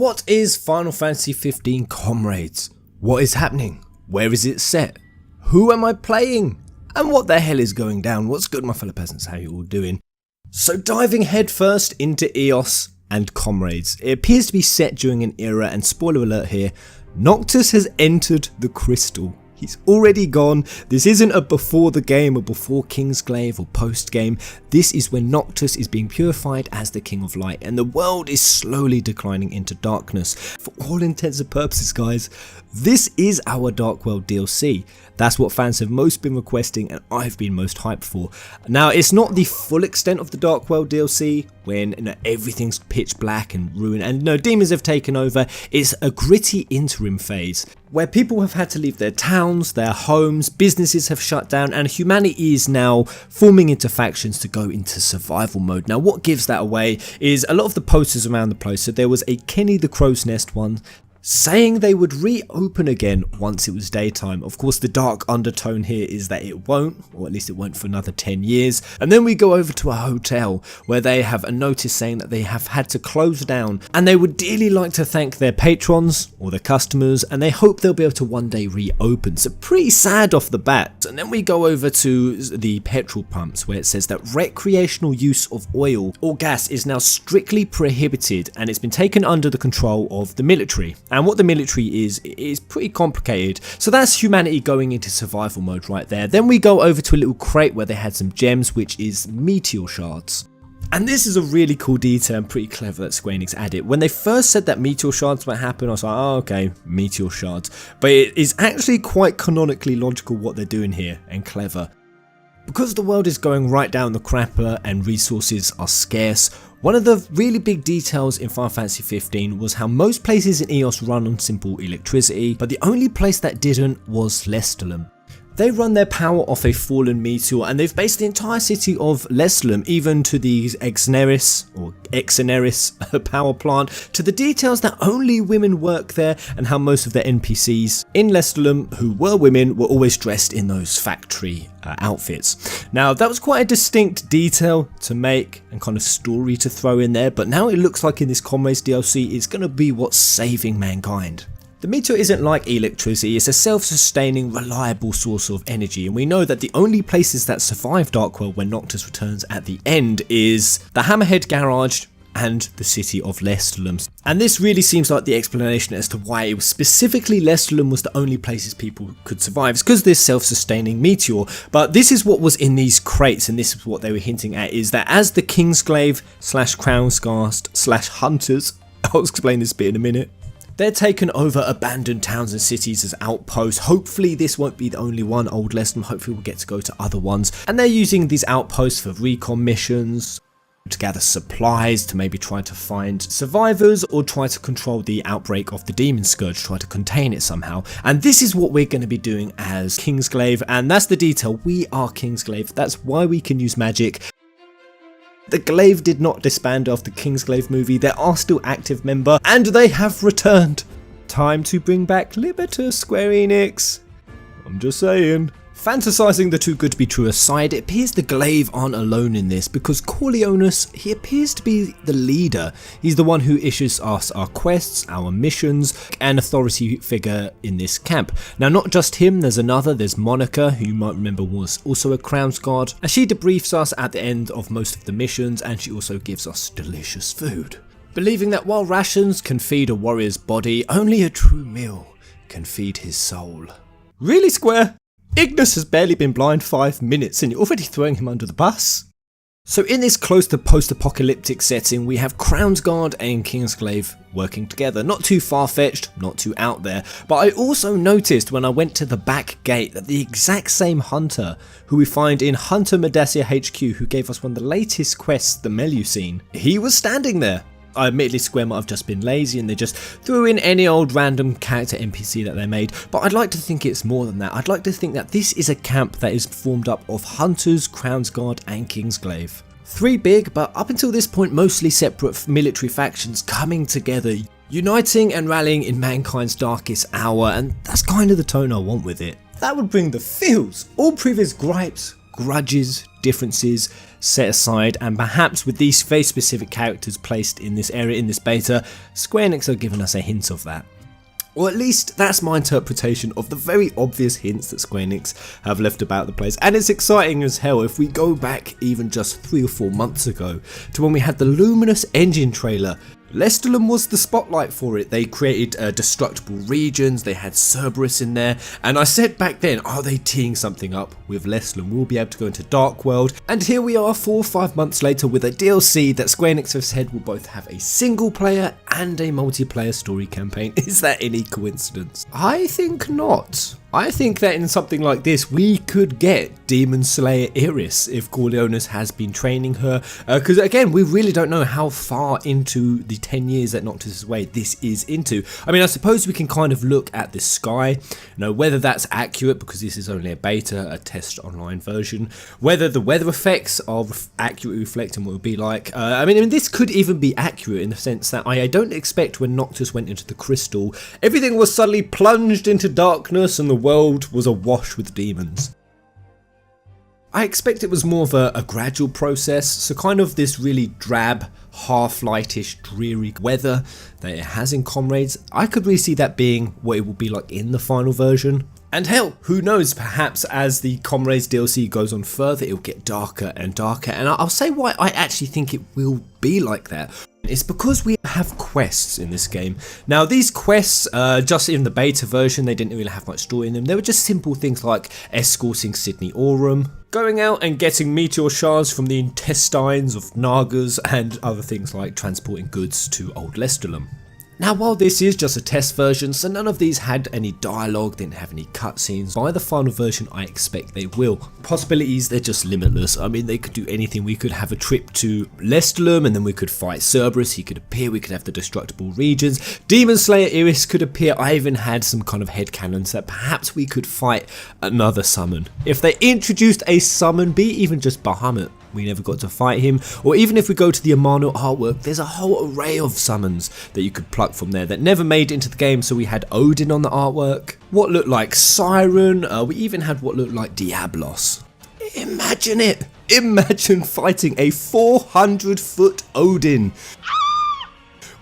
what is Final Fantasy XV Comrades? What is happening? Where is it set? Who am I playing? And what the hell is going down? What's good, my fellow peasants? How you all doing? So diving headfirst into EOS and Comrades. It appears to be set during an era, and spoiler alert here, Noctis has entered the crystal. He's already gone. This isn't a before the game or before Kingsglaive or post game. This is when Noctis is being purified as the King of Light and the world is slowly declining into darkness. For all intents and purposes, guys, this is our Dark World DLC. That's what fans have most been requesting and I've been most hyped for. Now, it's not the full extent of the Dark World DLC when everything's pitch black and ruined and demons have taken over. It's a gritty interim phase where people have had to leave their towns, their homes, businesses have shut down, and humanity is now forming into factions to go into survival mode. Now, what gives that away is a lot of the posters around the place. So there was a Kenny the Crow's Nest one saying they would reopen again once it was daytime. Of course, the dark undertone here is that it won't, or at least it won't for another 10 years. And then we go over to a hotel where they have a notice saying that they have had to close down and they would dearly like to thank their patrons or their customers, and they hope they'll be able to one day reopen. So pretty sad off the bat. And then we go over to the petrol pumps where it says that recreational use of oil or gas is now strictly prohibited and it's been taken under the control of the military. And what the military is pretty complicated. So that's humanity going into survival mode right there. Then we go over to a little crate where they had some gems, which is meteor shards. And this is a really cool detail and pretty clever that Square Enix added. When they first said that meteor shards might happen, I was like, oh, okay, meteor shards. But it is actually quite canonically logical what they're doing here and clever. Because the world is going right down the crapper and resources are scarce, one of the really big details in Final Fantasy XV was how most places in EOS run on simple electricity, but the only place that didn't was Lestallum. They run their power off a fallen meteor, and they've based the entire city of Lestallum, even to the Exneris power plant, to the details that only women work there, and how most of their NPCs in Lestallum who were women were always dressed in those factory outfits. Now, that was quite a distinct detail to make and kind of story to throw in there, but now it looks like in this Comrades DLC it's going to be what's saving mankind. The meteor isn't like electricity, it's a self-sustaining, reliable source of energy, and we know that the only places that survive Darkworld when Noctis returns at the end is the Hammerhead Garage and the city of Lestallum. And this really seems like the explanation as to why it was specifically Lestallum was the only places people could survive. It's because this self-sustaining meteor. But this is what was in these crates, and this is what they were hinting at, is that as the Kingsglaive / Crownscast / Hunters, I'll explain this bit in a minute, they're taken over abandoned towns and cities as outposts. Hopefully this won't be the only one, Old Lestallum. Hopefully we'll get to go to other ones. And they're using these outposts for recon missions, to gather supplies, to maybe try to find survivors, or try to control the outbreak of the Demon Scourge, try to contain it somehow. And this is what we're going to be doing as Kingsglaive, and that's the detail. We are Kingsglaive. That's why we can use magic. The Glaive did not disband after Kingsglaive movie. They are still active member, and they have returned. Time to bring back Libertas, Square Enix. I'm just saying. Fantasizing the too good to be true aside, it appears the Glaive aren't alone in this, because Corleonis, he appears to be the leader. He's the one who issues us our quests, our missions, and authority figure in this camp. Now, not just him, there's Monica, who you might remember was also a Crown's Guard, and she debriefs us at the end of most of the missions, and she also gives us delicious food. Believing that while rations can feed a warrior's body, only a true meal can feed his soul. Really, Square? Ignis has barely been blind 5 minutes and you're already throwing him under the bus? So in this close to post-apocalyptic setting, we have Crown's Guard and Kingsglaive working together. Not too far-fetched, not too out there, but I also noticed when I went to the back gate that the exact same hunter who we find in Hunter Medassia HQ, who gave us one of the latest quests, the Melusine, he was standing there. Admittedly, Square might have just been lazy and they just threw in any old random character NPC that they made, but I'd like to think it's more than that. I'd like to think that this is a camp that is formed up of Hunters, Crown's Guard and Kingsglaive. 3 big, but up until this point mostly separate military factions coming together, uniting and rallying in mankind's darkest hour, and that's kind of the tone I want with it. That would bring the feels. All previous gripes grudges, differences set aside, and perhaps with these very specific characters placed in this area, in this beta, Square Enix are giving us a hint of that. Or at least that's my interpretation of the very obvious hints that Square Enix have left about the place. And it's exciting as hell if we go back even just 3 or 4 months ago to when we had the Luminous Engine trailer. Lestallum was the spotlight for it. They created destructible regions, they had Cerberus in there, and I said back then, are they teeing something up with Lestallum? We'll be able to go into Dark World, and here we are 4 or 5 months later with a DLC that Square Enix have said will both have a single player and a multiplayer story campaign. Is that any coincidence? I think not. I think that in something like this we could get Demon Slayer Iris if Corleonis has been training her, because again we really don't know how far into the 10 years that Noctis' Way this is into. I mean, I suppose we can kind of look at the sky, whether that's accurate because this is only a beta, a test online version, whether the weather effects are accurately reflecting what it would be like. I mean this could even be accurate in the sense that I don't expect when Noctis went into the crystal everything was suddenly plunged into darkness and the world was awash with demons. I expect it was more of a gradual process, so kind of this really drab, half-lightish, dreary weather that it has in Comrades, I could really see that being what it will be like in the final version. And hell, who knows, perhaps as the Comrades DLC goes on further, it'll get darker and darker, and I'll say why I actually think it will be like that. It's because we have quests in this game. Now these quests, just in the beta version, they didn't really have much story in them. They were just simple things like escorting Sydney Aurum, going out and getting meteor shards from the intestines of Nagas, and other things like transporting goods to Old Lestallum. Now while this is just a test version, so none of these had any dialogue, didn't have any cutscenes, by the final version I expect they will. Possibilities, they're just limitless. I mean, they could do anything. We could have a trip to Lestallum and then we could fight Cerberus, he could appear, we could have the destructible regions, Demon Slayer Iris could appear. I even had some kind of headcanons that perhaps we could fight another summon. If they introduced a summon, be even just Bahamut, we never got to fight him, or even if we go to the Amano artwork, there's a whole array of summons that you could pluck from there that never made it into the game. So we had Odin on the artwork, what looked like Siren, we even had what looked like Diablos. Imagine it! Imagine fighting a 400-foot Odin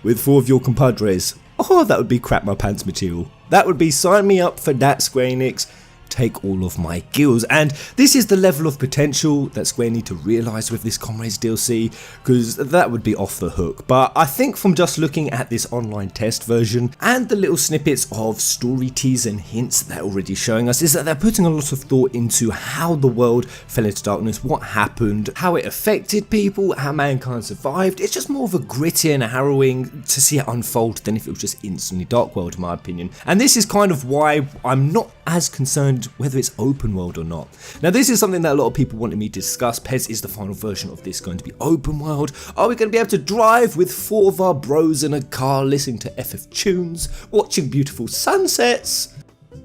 with 4 of your compadres. Oh, that would be crap my pants material. That would be sign me up for that, Square Enix. Take all of my gills. And this is the level of potential that Square need to realise with this Comrades DLC, because that would be off the hook. But I think from just looking at this online test version and the little snippets of story teas and hints they're already showing us, is that they're putting a lot of thought into how the world fell into darkness, what happened, how it affected people, how mankind survived. It's just more of a gritty and harrowing to see it unfold than if it was just instantly Dark World, in my opinion. And this is kind of why I'm not as concerned whether it's open world or not. Now this is something that a lot of people wanted me to discuss. Pez, is the final version of this going to be open world? Are we going to be able to drive with 4 of our bros in a car, listening to FF tunes, watching beautiful sunsets,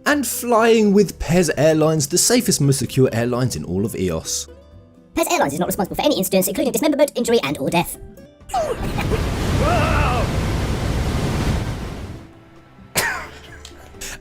and flying with Pez Airlines, the safest, most secure airlines in all of EOS? Pez Airlines is not responsible for any incidents including dismemberment, injury and or death.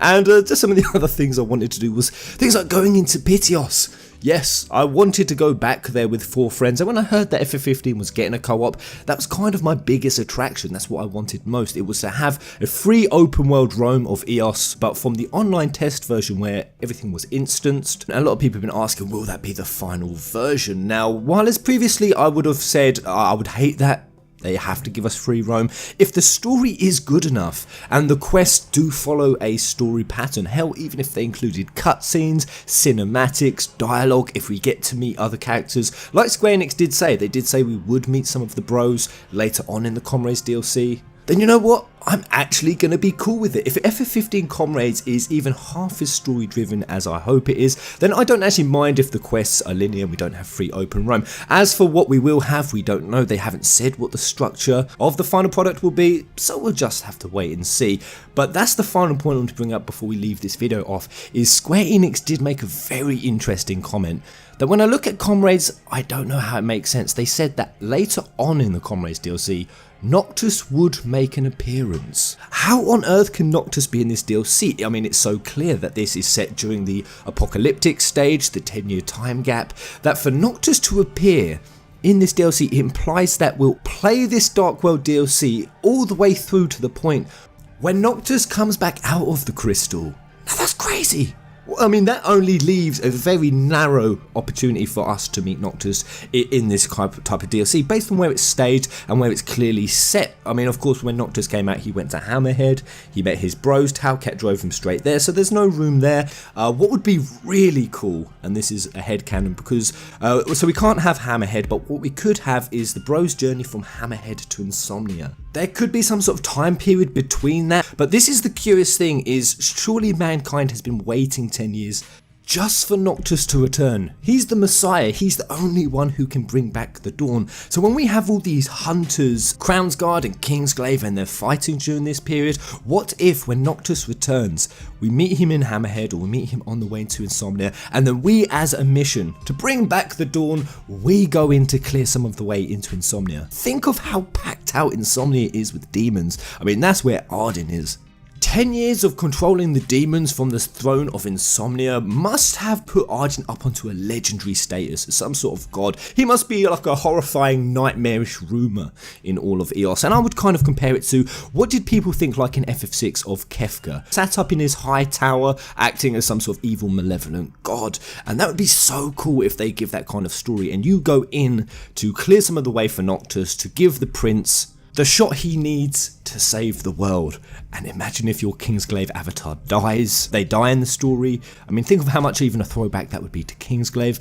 And just some of the other things I wanted to do was things like going into Pitios. Yes, I wanted to go back there with 4 friends, and when I heard that FF15 was getting a co-op, that was kind of my biggest attraction. That's what I wanted most. It was to have a free open world roam of EOS, but from the online test version where everything was instanced. And a lot of people have been asking, will that be the final version? Now, while as previously I would have said I would hate that, they have to give us free roam. If the story is good enough and the quests do follow a story pattern, hell, even if they included cutscenes, cinematics, dialogue, if we get to meet other characters, like Square Enix did say, they did say we would meet some of the bros later on in the Comrades DLC, then you know what? I'm actually going to be cool with it. If FF15 Comrades is even half as story driven as I hope it is, then I don't actually mind if the quests are linear and we don't have free open roam. As for what we will have, we don't know. They haven't said what the structure of the final product will be, so we'll just have to wait and see. But that's the final point I want to bring up before we leave this video off, is Square Enix did make a very interesting comment that when I look at Comrades, I don't know how it makes sense. They said that later on in the Comrades DLC, Noctis would make an appearance. How on earth can Noctis be in this DLC? I mean, it's so clear that this is set during the apocalyptic stage, the 10-year time gap, that for Noctis to appear in this DLC, it implies that we'll play this Dark World DLC all the way through to the point when Noctis comes back out of the crystal. Now that's crazy. I mean, that only leaves a very narrow opportunity for us to meet Noctis in this type of DLC, based on where it's staged and where it's clearly set. I mean, of course, when Noctis came out, he went to Hammerhead, he met his bros, Talcat drove him straight there, so there's no room there. What would be really cool, and this is a headcanon, because, so we can't have Hammerhead, but what we could have is the bros' journey from Hammerhead to Insomnia. There could be some sort of time period between that, but this is the curious thing, is surely mankind has been waiting 10 years just for Noctis to return. He's the Messiah, he's the only one who can bring back the dawn. So when we have all these hunters, Crownsguard and Kingsglaive, and they're fighting during this period, what if when Noctis returns, we meet him in Hammerhead, or we meet him on the way to Insomnia, and then we, as a mission to bring back the dawn, we go in to clear some of the way into Insomnia. Think of how packed out Insomnia is with demons. I mean, that's where Ardyn is. 10 years of controlling the demons from the throne of Insomnia must have put Ardyn up onto a legendary status, some sort of god. He must be like a horrifying, nightmarish rumour in all of EOS, and I would kind of compare it to, what did people think like in FF6 of Kefka? Sat up in his high tower, acting as some sort of evil, malevolent god, and that would be so cool if they give that kind of story, and you go in to clear some of the way for Noctis, to give the prince the shot he needs to save the world. And imagine if your Kingsglaive avatar dies. They die in the story. I mean, think of how much even a throwback that would be to Kingsglaive.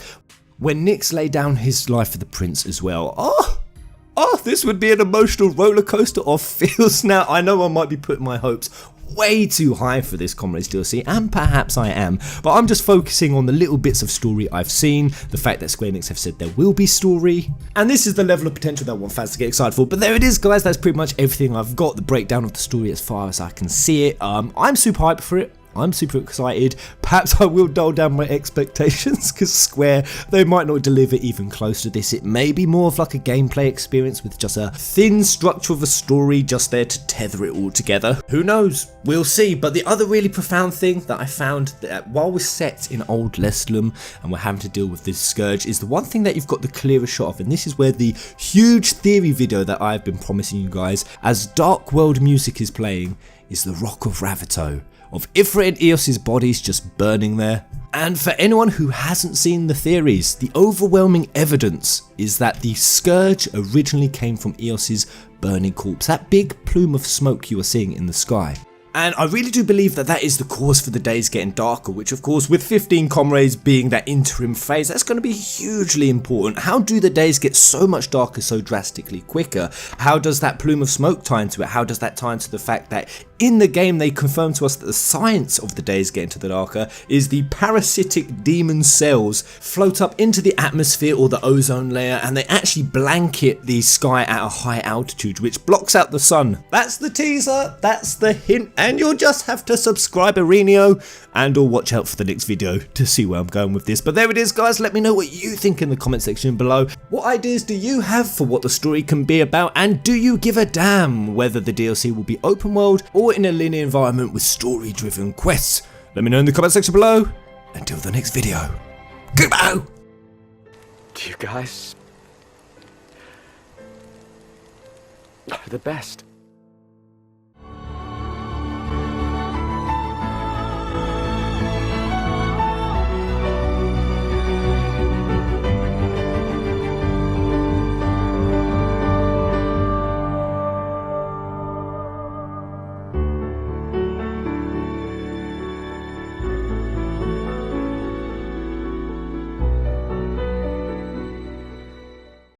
When Nyx laid down his life for the prince as well. Oh, this would be an emotional roller coaster of feels. Now, I know I might be putting my hopes way too high for this Comrades DLC, and perhaps I am, but I'm just focusing on the little bits of story I've seen, the fact that Square Enix have said there will be story, and this is the level of potential that I want fans to get excited for. But there it is, guys, that's pretty much everything I've got, the breakdown of the story as far as I can see it. I'm super hyped for it. I'm super excited. Perhaps I will dull down my expectations, because Square, they might not deliver even close to this. It may be more of like a gameplay experience with just a thin structure of a story just there to tether it all together. Who knows? We'll see. But the other really profound thing that I found, that while we're set in Old Leslam and we're having to deal with this scourge, is the one thing that you've got the clearest shot of, and this is where the huge theory video that I've been promising you guys, as Dark World music is playing, is the Rock of Ravito, of Ifrit and Eos's bodies just burning there. And for anyone who hasn't seen the theories, the overwhelming evidence is that the scourge originally came from Eos's burning corpse, that big plume of smoke you are seeing in the sky. And I really do believe that that is the cause for the days getting darker, which of course with 15 Comrades being that interim phase, that's going to be hugely important. How do the days get so much darker so drastically quicker? How does that plume of smoke tie into it? How does that tie into the fact that in the game they confirm to us that the science of the days getting to the darker is the parasitic demon cells float up into the atmosphere or the ozone layer, and they actually blanket the sky at a high altitude, which blocks out the sun. That's the teaser, that's the hint, and you'll just have to subscribe, Arenio, and or watch out for the next video to see where I'm going with this. But there it is, guys. Let me know what you think in the comment section below. What ideas do you have for what the story can be about, and do you give a damn whether the DLC will be open world or in a linear environment with story driven quests? Let me know in the comment section below. Until the next video, goodbye. You guys are the best.